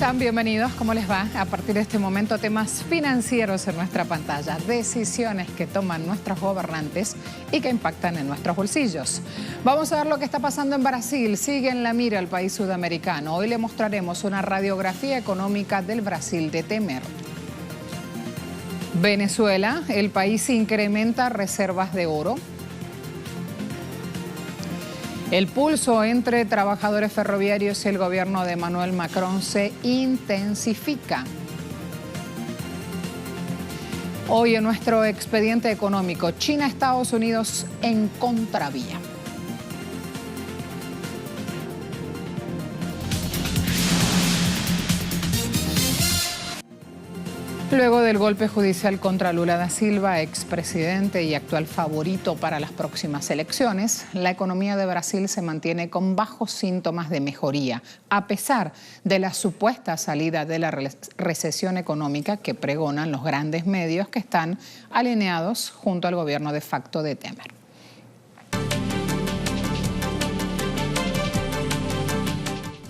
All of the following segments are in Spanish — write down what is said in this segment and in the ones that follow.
están? Bienvenidos. ¿Cómo les va? A partir de este momento, temas financieros en nuestra pantalla, decisiones que toman nuestros gobernantes y que impactan en nuestros bolsillos. Vamos a ver lo que está pasando en Brasil. Sigue en la mira el país sudamericano. Hoy le mostraremos una radiografía económica del Brasil de temer. Venezuela, el país incrementa reservas de oro. El pulso entre trabajadores ferroviarios y el gobierno de Emmanuel Macron se intensifica. Hoy en nuestro expediente económico, China-Estados Unidos en contravía. Luego del golpe judicial contra Lula da Silva, expresidente y actual favorito para las próximas elecciones, la economía de Brasil se mantiene con bajos síntomas de mejoría, a pesar de la supuesta salida de la recesión económica que pregonan los grandes medios que están alineados junto al gobierno de facto de Temer.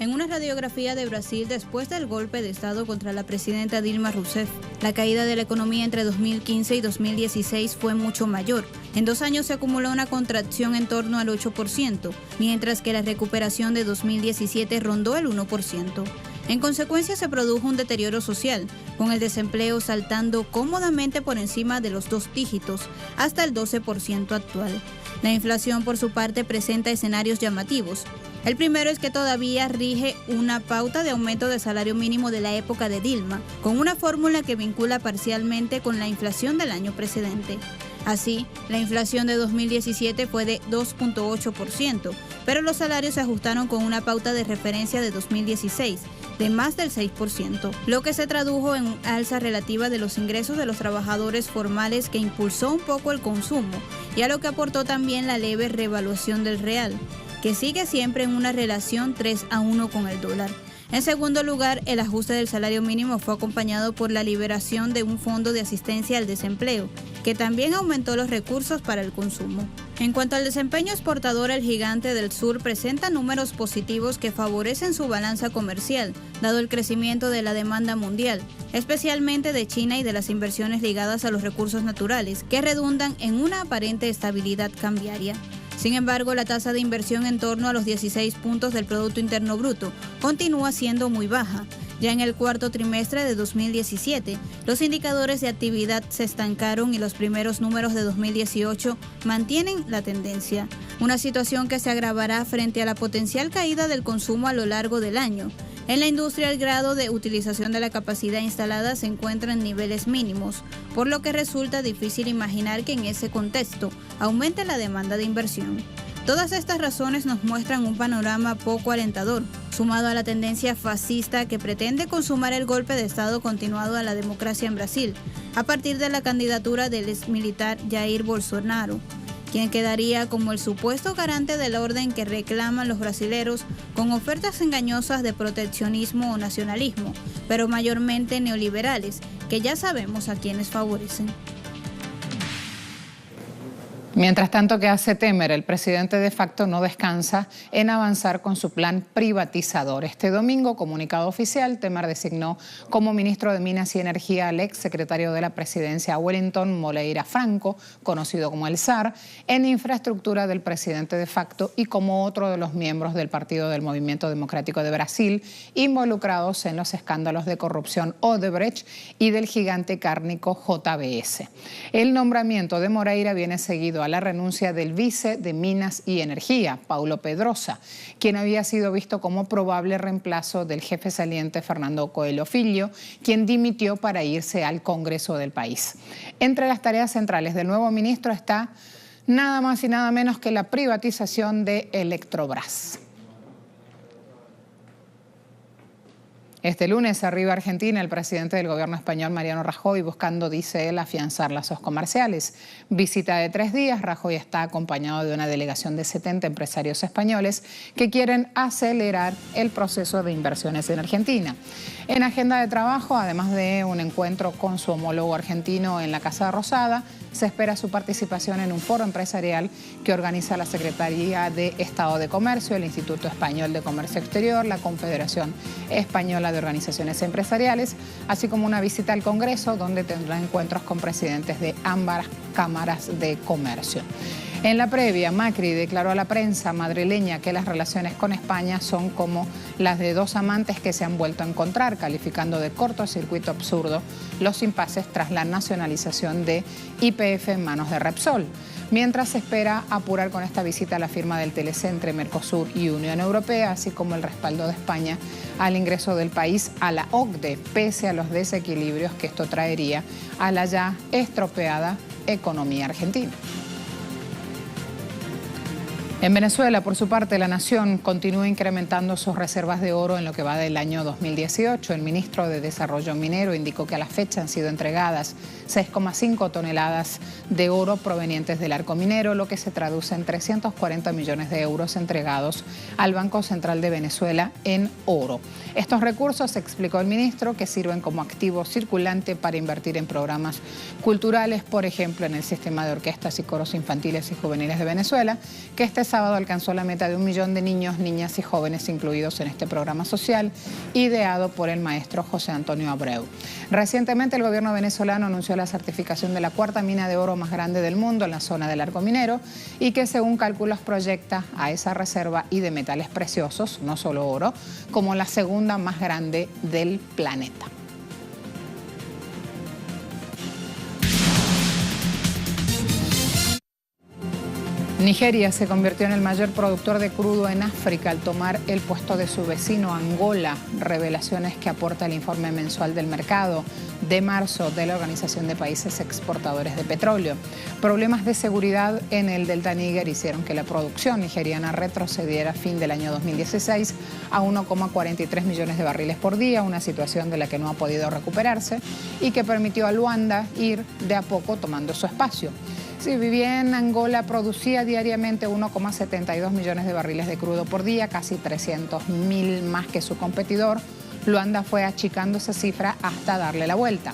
En una radiografía de Brasil después del golpe de Estado contra la presidenta Dilma Rousseff, la caída de la economía entre 2015 y 2016 fue mucho mayor. En 2 años se acumuló una contracción en torno al 8%, mientras que la recuperación de 2017 rondó el 1%. En consecuencia se produjo un deterioro social, con el desempleo saltando cómodamente por encima de los 2 dígitos, hasta el 12% actual. La inflación, por su parte, presenta escenarios llamativos. El primero es que todavía rige una pauta de aumento del salario mínimo de la época de Dilma, con una fórmula que vincula parcialmente con la inflación del año precedente. Así, la inflación de 2017 fue de 2.8%, pero los salarios se ajustaron con una pauta de referencia de 2016, de más del 6%, lo que se tradujo en una alza relativa de los ingresos de los trabajadores formales que impulsó un poco el consumo y a lo que aportó también la leve revaluación del real, que sigue siempre en una relación 3-1 con el dólar. En segundo lugar, el ajuste del salario mínimo fue acompañado por la liberación de un fondo de asistencia al desempleo, que también aumentó los recursos para el consumo. En cuanto al desempeño exportador, el gigante del sur presenta números positivos que favorecen su balanza comercial, dado el crecimiento de la demanda mundial, especialmente de China y de las inversiones ligadas a los recursos naturales, que redundan en una aparente estabilidad cambiaria. Sin embargo, la tasa de inversión en torno a los 16 puntos del Producto Interno Bruto continúa siendo muy baja. Ya en el cuarto trimestre de 2017, los indicadores de actividad se estancaron y los primeros números de 2018 mantienen la tendencia. Una situación que se agravará frente a la potencial caída del consumo a lo largo del año. En la industria, el grado de utilización de la capacidad instalada se encuentra en niveles mínimos, por lo que resulta difícil imaginar que en ese contexto aumente la demanda de inversión. Todas estas razones nos muestran un panorama poco alentador, sumado a la tendencia fascista que pretende consumar el golpe de Estado continuado a la democracia en Brasil, a partir de la candidatura del exmilitar Jair Bolsonaro, quien quedaría como el supuesto garante del orden que reclaman los brasileros con ofertas engañosas de proteccionismo o nacionalismo, pero mayormente neoliberales, que ya sabemos a quienes favorecen. Mientras tanto, ¿qué hace Temer? El presidente de facto no descansa en avanzar con su plan privatizador. Este domingo, comunicado oficial, Temer designó como ministro de Minas y Energía al exsecretario de la presidencia Wellington Moreira Franco, conocido como el SAR, en infraestructura del presidente de facto y como otro de los miembros del Partido del Movimiento Democrático de Brasil, involucrados en los escándalos de corrupción Odebrecht y del gigante cárnico JBS. El nombramiento de Moreira viene seguido a la renuncia del vice de Minas y Energía, Paulo Pedrosa, quien había sido visto como probable reemplazo del jefe saliente Fernando Coelho Filho, quien dimitió para irse al Congreso del país. Entre las tareas centrales del nuevo ministro está nada más y nada menos que la privatización de Electrobras. Este lunes arriba a Argentina el presidente del gobierno español, Mariano Rajoy, buscando, dice él, afianzar lazos comerciales. Visita de 3 días, Rajoy está acompañado de una delegación de 70 empresarios españoles que quieren acelerar el proceso de inversiones en Argentina. En agenda de trabajo, además de un encuentro con su homólogo argentino en la Casa Rosada, se espera su participación en un foro empresarial que organiza la Secretaría de Estado de Comercio, el Instituto Español de Comercio Exterior, la Confederación Española de organizaciones empresariales, así como una visita al Congreso, donde tendrá encuentros con presidentes de ambas cámaras de comercio. En la previa, Macri declaró a la prensa madrileña que las relaciones con España son como las de dos amantes que se han vuelto a encontrar, calificando de cortocircuito absurdo los impases tras la nacionalización de YPF en manos de Repsol. Mientras se espera apurar con esta visita la firma del TLC entre Mercosur y Unión Europea, así como el respaldo de España al ingreso del país a la OCDE, pese a los desequilibrios que esto traería a la ya estropeada economía argentina. En Venezuela, por su parte, la nación continúa incrementando sus reservas de oro en lo que va del año 2018. El ministro de Desarrollo Minero indicó que a la fecha han sido entregadas 6,5 toneladas de oro provenientes del arco minero, lo que se traduce en 340 millones de euros entregados al Banco Central de Venezuela en oro. Estos recursos, explicó el ministro, que sirven como activo circulante para invertir en programas culturales, por ejemplo, en el sistema de orquestas y coros infantiles y juveniles de Venezuela, que este sábado alcanzó la meta de 1 millón de niños, niñas y jóvenes incluidos en este programa social, ideado por el maestro José Antonio Abreu. Recientemente el gobierno venezolano anunció la certificación de la cuarta mina de oro más grande del mundo en la zona del arco minero y que según cálculos proyecta a esa reserva y de metales preciosos, no solo oro, como la segunda más grande del planeta. Nigeria se convirtió en el mayor productor de crudo en África al tomar el puesto de su vecino Angola, revelaciones que aporta el informe mensual del mercado de marzo de la Organización de Países Exportadores de Petróleo. Problemas de seguridad en el Delta Níger hicieron que la producción nigeriana retrocediera a fin del año 2016 a 1,43 millones de barriles por día, una situación de la que no ha podido recuperarse y que permitió a Luanda ir de a poco tomando su espacio. Si vivía en Angola, producía diariamente 1,72 millones de barriles de crudo por día, casi 300.000 más que su competidor. Luanda fue achicando esa cifra hasta darle la vuelta.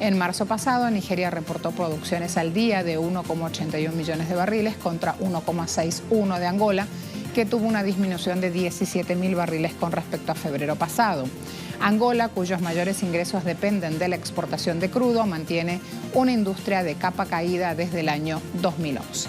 En marzo pasado, Nigeria reportó producciones al día de 1,81 millones de barriles contra 1,61 de Angola, que tuvo una disminución de 17.000 barriles con respecto a febrero pasado. Angola, cuyos mayores ingresos dependen de la exportación de crudo, mantiene una industria de capa caída desde el año 2011.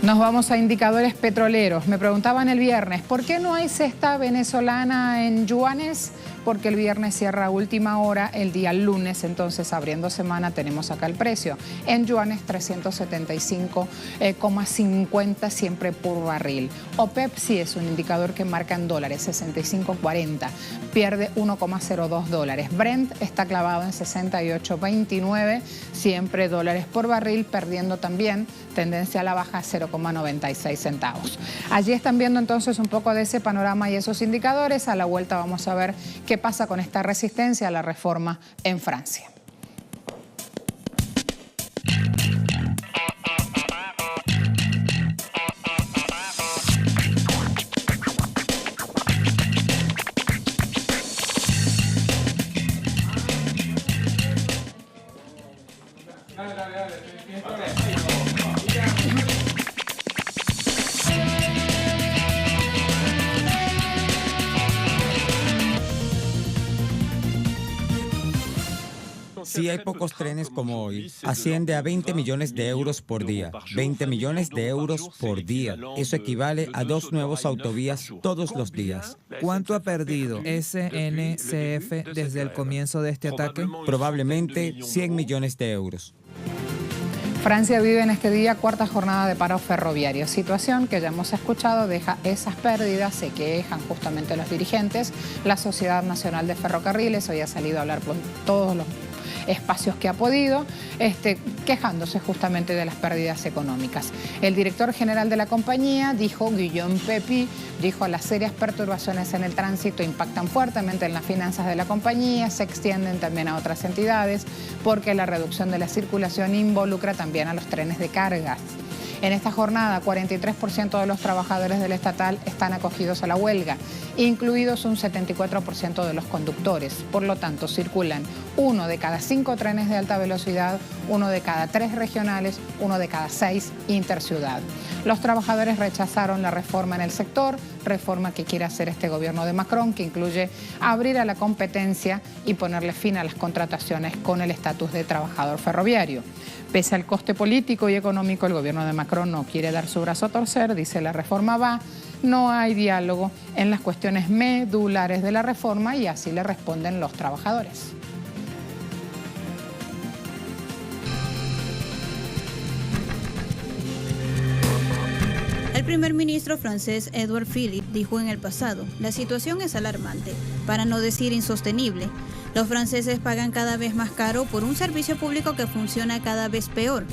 Nos vamos a indicadores petroleros. Me preguntaban el viernes, ¿por qué no hay cesta venezolana en yuanes? Porque el viernes cierra a última hora, el día lunes, entonces abriendo semana tenemos acá el precio. En yuanes 375,50 siempre por barril. OPEP sí es un indicador que marca en dólares, 65,40, pierde 1,02 dólares. Brent está clavado en 68,29, siempre dólares por barril, perdiendo también tendencia a la baja 0,96 centavos. Allí están viendo entonces un poco de ese panorama y esos indicadores. A la vuelta vamos a ver qué pasa con esta resistencia a la reforma en Francia. Si hay pocos trenes como hoy, asciende a 20 millones de euros por día. 20 millones de euros por día. Eso equivale a 2 nuevos autovías todos los días. ¿Cuánto ha perdido SNCF desde el comienzo de este ataque? Probablemente 100 millones de euros. Francia vive en este día cuarta jornada de paro ferroviario, situación que ya hemos escuchado deja esas pérdidas, se quejan justamente los dirigentes. La Sociedad Nacional de Ferrocarriles hoy ha salido a hablar con todos los espacios que ha podido, quejándose justamente de las pérdidas económicas. El director general de la compañía dijo, Guillaume Pepi, dijo, las serias perturbaciones en el tránsito impactan fuertemente en las finanzas de la compañía, se extienden también a otras entidades, porque la reducción de la circulación involucra también a los trenes de cargas. En esta jornada, 43% de los trabajadores del estatal están acogidos a la huelga, incluidos un 74% de los conductores. Por lo tanto, circulan 1 de cada 5 trenes de alta velocidad, 1 de cada 3 regionales, 1 de cada 6 interciudad. Los trabajadores rechazaron la reforma en el sector, reforma que quiere hacer este gobierno de Macron, que incluye abrir a la competencia y ponerle fin a las contrataciones con el estatus de trabajador ferroviario. Pese al coste político y económico, el gobierno de Macron no quiere dar su brazo a torcer, dice la reforma va, no hay diálogo en las cuestiones medulares de la reforma y así le responden los trabajadores. El primer ministro francés Edouard Philippe dijo en el pasado, la situación es alarmante, para no decir insostenible. Los franceses pagan cada vez más caro por un servicio público que funciona cada vez peor.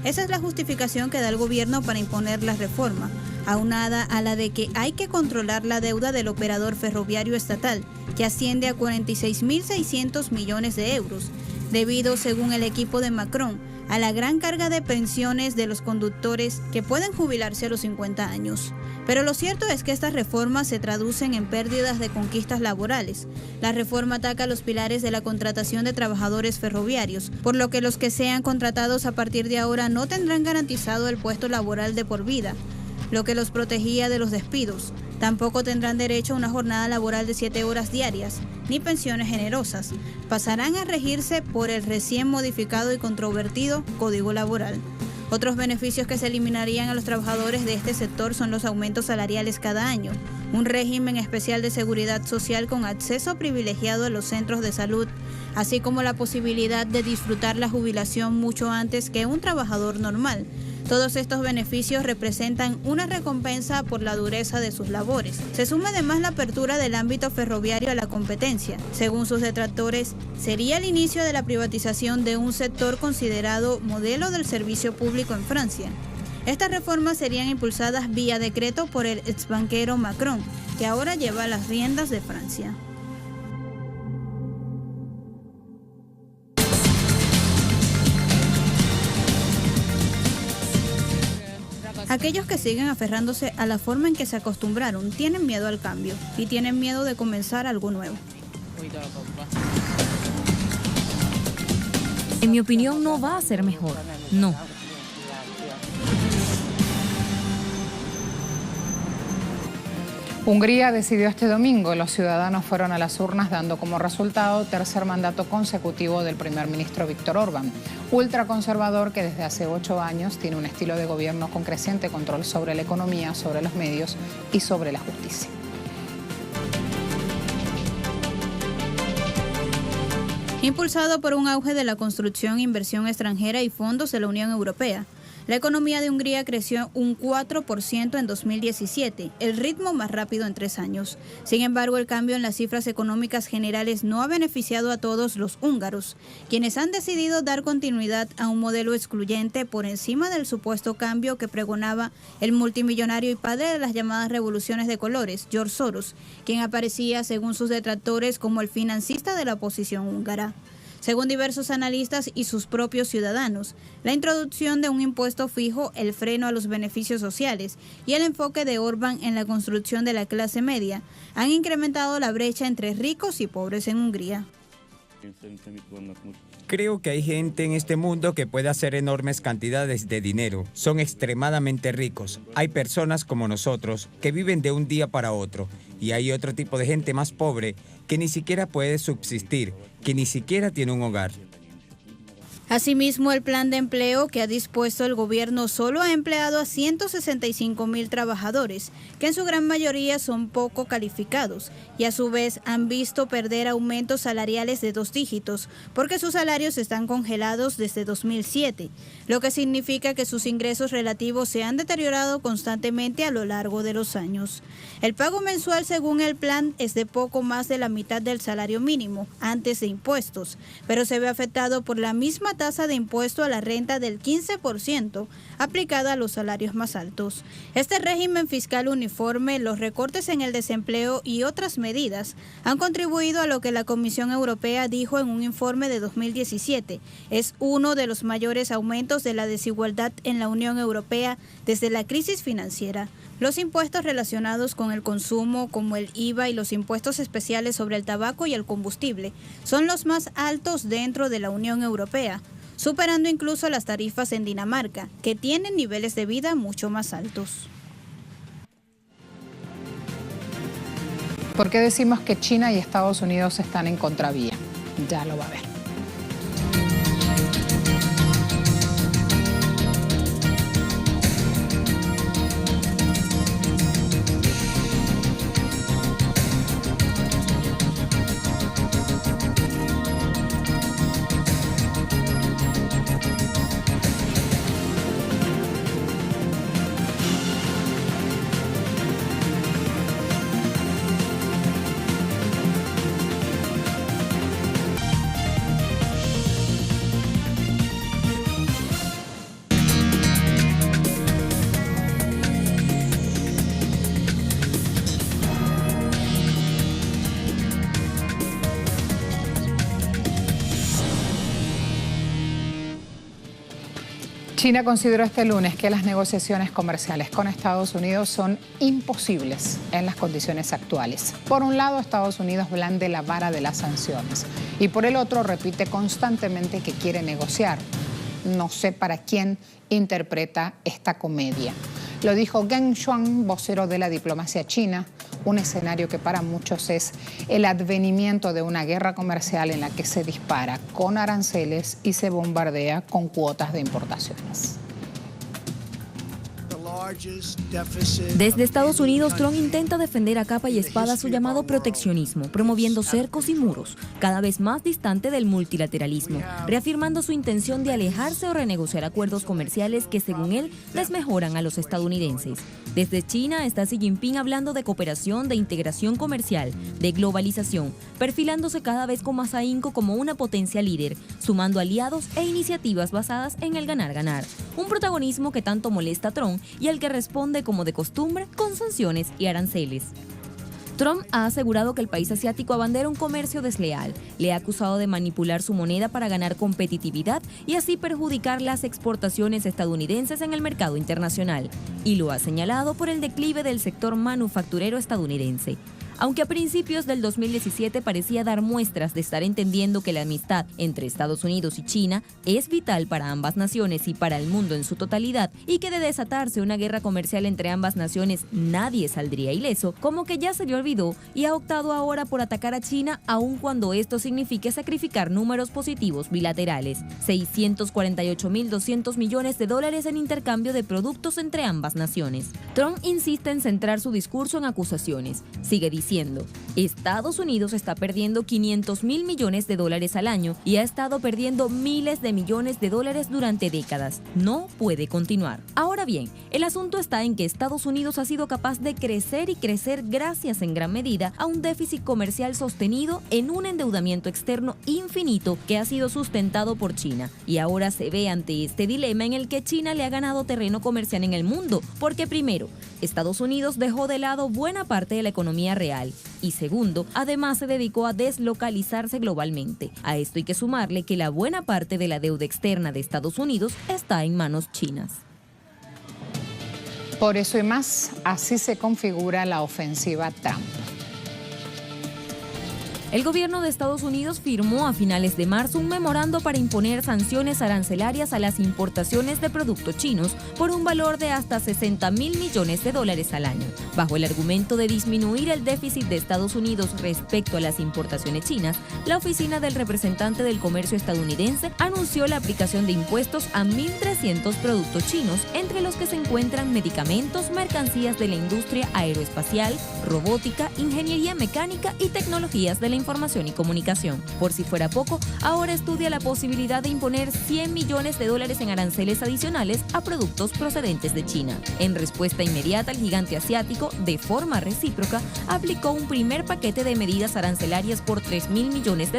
Esa es la justificación que da el gobierno para imponer la reforma, aunada a la de que hay que controlar la deuda del operador ferroviario estatal, que asciende a 46.600 millones de euros, debido, según el equipo de Macron, a la gran carga de pensiones de los conductores que pueden jubilarse a los 50 años. Pero lo cierto es que estas reformas se traducen en pérdidas de conquistas laborales. La reforma ataca los pilares de la contratación de trabajadores ferroviarios, por lo que los que sean contratados a partir de ahora no tendrán garantizado el puesto laboral de por vida, lo que los protegía de los despidos. Tampoco tendrán derecho a una jornada laboral de 7 horas diarias, ni pensiones generosas. Pasarán a regirse por el recién modificado y controvertido Código Laboral. Otros beneficios que se eliminarían a los trabajadores de este sector son los aumentos salariales cada año, un régimen especial de seguridad social con acceso privilegiado a los centros de salud, así como la posibilidad de disfrutar la jubilación mucho antes que un trabajador normal. Todos estos beneficios representan una recompensa por la dureza de sus labores. Se suma además la apertura del ámbito ferroviario a la competencia. Según sus detractores, sería el inicio de la privatización de un sector considerado modelo del servicio público en Francia. Estas reformas serían impulsadas vía decreto por el exbanquero Macron, que ahora lleva las riendas de Francia. Aquellos que siguen aferrándose a la forma en que se acostumbraron tienen miedo al cambio y tienen miedo de comenzar algo nuevo. En mi opinión, no va a ser mejor. No. Hungría decidió este domingo. Los ciudadanos fueron a las urnas dando como resultado tercer mandato consecutivo del primer ministro Viktor Orbán, ultraconservador que desde hace 8 años tiene un estilo de gobierno con creciente control sobre la economía, sobre los medios y sobre la justicia. Impulsado por un auge de la construcción, inversión extranjera y fondos de la Unión Europea, la economía de Hungría creció un 4% en 2017, el ritmo más rápido en 3 años. Sin embargo, el cambio en las cifras económicas generales no ha beneficiado a todos los húngaros, quienes han decidido dar continuidad a un modelo excluyente por encima del supuesto cambio que pregonaba el multimillonario y padre de las llamadas revoluciones de colores, George Soros, quien aparecía, según sus detractores, como el financista de la oposición húngara. Según diversos analistas y sus propios ciudadanos, la introducción de un impuesto fijo, el freno a los beneficios sociales y el enfoque de Orbán en la construcción de la clase media han incrementado la brecha entre ricos y pobres en Hungría. Creo que hay gente en este mundo que puede hacer enormes cantidades de dinero. Son extremadamente ricos. Hay personas como nosotros que viven de un día para otro. Y hay otro tipo de gente más pobre que ni siquiera puede subsistir, que ni siquiera tiene un hogar. Asimismo, el plan de empleo que ha dispuesto el gobierno solo ha empleado a 165.000 trabajadores, que en su gran mayoría son poco calificados y a su vez han visto perder aumentos salariales de 2 dígitos, porque sus salarios están congelados desde 2007, lo que significa que sus ingresos relativos se han deteriorado constantemente a lo largo de los años. El pago mensual, según el plan, es de poco más de la mitad del salario mínimo, antes de impuestos, pero se ve afectado por la misma tasa de impuesto a la renta del 15% aplicada a los salarios más altos. Este régimen fiscal uniforme, los recortes en el desempleo y otras medidas han contribuido a lo que la Comisión Europea dijo en un informe de 2017. Es uno de los mayores aumentos de la desigualdad en la Unión Europea desde la crisis financiera. Los impuestos relacionados con el consumo, como el IVA y los impuestos especiales sobre el tabaco y el combustible, son los más altos dentro de la Unión Europea, superando incluso las tarifas en Dinamarca, que tienen niveles de vida mucho más altos. ¿Por qué decimos que China y Estados Unidos están en contravía? Ya lo va a ver. China consideró este lunes que las negociaciones comerciales con Estados Unidos son imposibles en las condiciones actuales. Por un lado, Estados Unidos blande la vara de las sanciones y por el otro repite constantemente que quiere negociar. No sé para quién interpreta esta comedia. Lo dijo Geng Shuang, vocero de la diplomacia china, un escenario que para muchos es el advenimiento de una guerra comercial en la que se dispara con aranceles y se bombardea con cuotas de importaciones. Desde Estados Unidos, Trump intenta defender a capa y espada su llamado proteccionismo, promoviendo cercos y muros, cada vez más distante del multilateralismo, reafirmando su intención de alejarse o renegociar acuerdos comerciales que, según él, les mejoran a los estadounidenses. Desde China está Xi Jinping hablando de cooperación, de integración comercial, de globalización, perfilándose cada vez con más ahínco como una potencia líder, sumando aliados e iniciativas basadas en el ganar-ganar. Un protagonismo que tanto molesta a Trump y al que responde como de costumbre con sanciones y aranceles. Trump ha asegurado que el país asiático abandera un comercio desleal, le ha acusado de manipular su moneda para ganar competitividad y así perjudicar las exportaciones estadounidenses en el mercado internacional, y lo ha señalado por el declive del sector manufacturero estadounidense. Aunque a principios del 2017 parecía dar muestras de estar entendiendo que la amistad entre Estados Unidos y China es vital para ambas naciones y para el mundo en su totalidad, y que de desatarse una guerra comercial entre ambas naciones nadie saldría ileso, como que ya se le olvidó y ha optado ahora por atacar a China, aun cuando esto signifique sacrificar números positivos bilaterales: $648.200 millones en intercambio de productos entre ambas naciones. Trump insiste en centrar su discurso en acusaciones. Sigue diciendo: Estados Unidos está perdiendo $500.000 millones al año y ha estado perdiendo miles de millones de dólares durante décadas. No puede continuar. Ahora bien, el asunto está en que Estados Unidos ha sido capaz de crecer y crecer gracias en gran medida a un déficit comercial sostenido en un endeudamiento externo infinito que ha sido sustentado por China. Y ahora se ve ante este dilema en el que China le ha ganado terreno comercial en el mundo, porque primero, Estados Unidos dejó de lado buena parte de la economía real, y segundo, además se dedicó a deslocalizarse globalmente. A esto hay que sumarle que la buena parte de la deuda externa de Estados Unidos está en manos chinas. Por eso y más, así se configura la ofensiva Trump. El gobierno de Estados Unidos firmó a finales de marzo un memorando para imponer sanciones arancelarias a las importaciones de productos chinos por un valor de hasta $60.000 millones al año, bajo el argumento de disminuir el déficit de Estados Unidos respecto a las importaciones chinas. La oficina del representante del comercio estadounidense anunció la aplicación de impuestos a 1.300 productos chinos, entre los que se encuentran medicamentos, mercancías de la industria aeroespacial, robótica, ingeniería mecánica y tecnologías de la información y comunicación. Por si fuera poco, ahora estudia la posibilidad de imponer $100 millones en aranceles adicionales a productos procedentes de China. En respuesta inmediata, el gigante asiático, de forma recíproca, aplicó un primer paquete de medidas arancelarias por $3.000 millones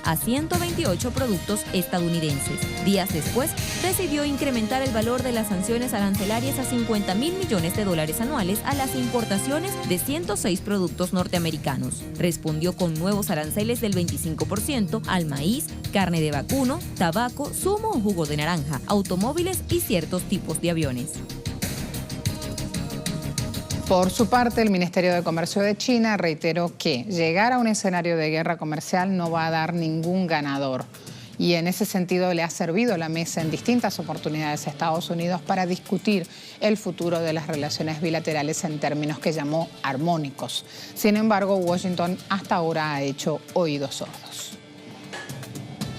a 128 productos estadounidenses. Días después, decidió incrementar el valor de las sanciones arancelarias a $50.000 millones anuales a las importaciones de 106 productos norteamericanos. Respondió con nuevos aranceles del 25% al maíz, carne de vacuno, tabaco, zumo o jugo de naranja, automóviles y ciertos tipos de aviones. Por su parte, el Ministerio de Comercio de China reiteró que llegar a un escenario de guerra comercial no va a dar ningún ganador y en ese sentido le ha servido la mesa en distintas oportunidades a Estados Unidos para discutir el futuro de las relaciones bilaterales en términos que llamó armónicos. Sin embargo, Washington hasta ahora ha hecho oídos sordos.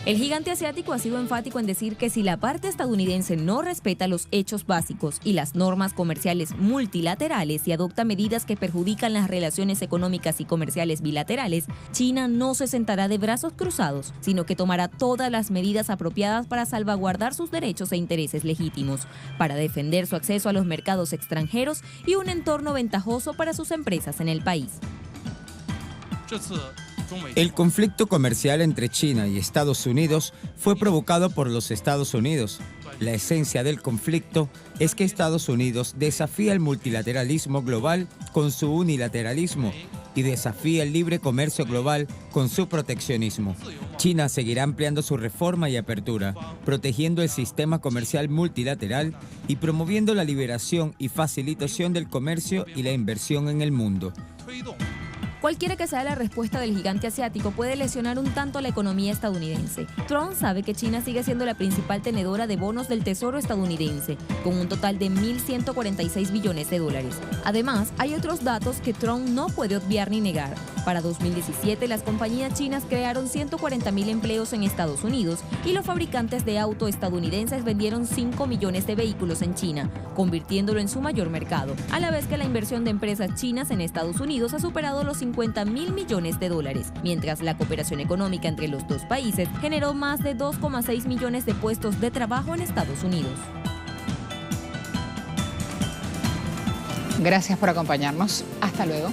El gigante asiático ha sido enfático en decir que si la parte estadounidense no respeta los hechos básicos y las normas comerciales multilaterales y adopta medidas que perjudican las relaciones económicas y comerciales bilaterales, China no se sentará de brazos cruzados, sino que tomará todas las medidas apropiadas para salvaguardar sus derechos e intereses legítimos, para defender su acceso a los mercados extranjeros y un entorno ventajoso para sus empresas en el país. El conflicto comercial entre China y Estados Unidos fue provocado por los Estados Unidos. La esencia del conflicto es que Estados Unidos desafía el multilateralismo global con su unilateralismo y desafía el libre comercio global con su proteccionismo. China seguirá ampliando su reforma y apertura, protegiendo el sistema comercial multilateral y promoviendo la liberación y facilitación del comercio y la inversión en el mundo. Cualquiera que sea la respuesta del gigante asiático puede lesionar un tanto la economía estadounidense. Trump sabe que China sigue siendo la principal tenedora de bonos del Tesoro estadounidense, con un total de 1.146 billones de dólares. Además, hay otros datos que Trump no puede obviar ni negar. Para 2017, las compañías chinas crearon 140.000 empleos en Estados Unidos y los fabricantes de auto estadounidenses vendieron 5 millones de vehículos en China, convirtiéndolo en su mayor mercado, a la vez que la inversión de empresas chinas en Estados Unidos ha superado los 50.000 millones de dólares, mientras la cooperación económica entre los dos países generó más de 2,6 millones de puestos de trabajo en Estados Unidos. Gracias por acompañarnos. Hasta luego.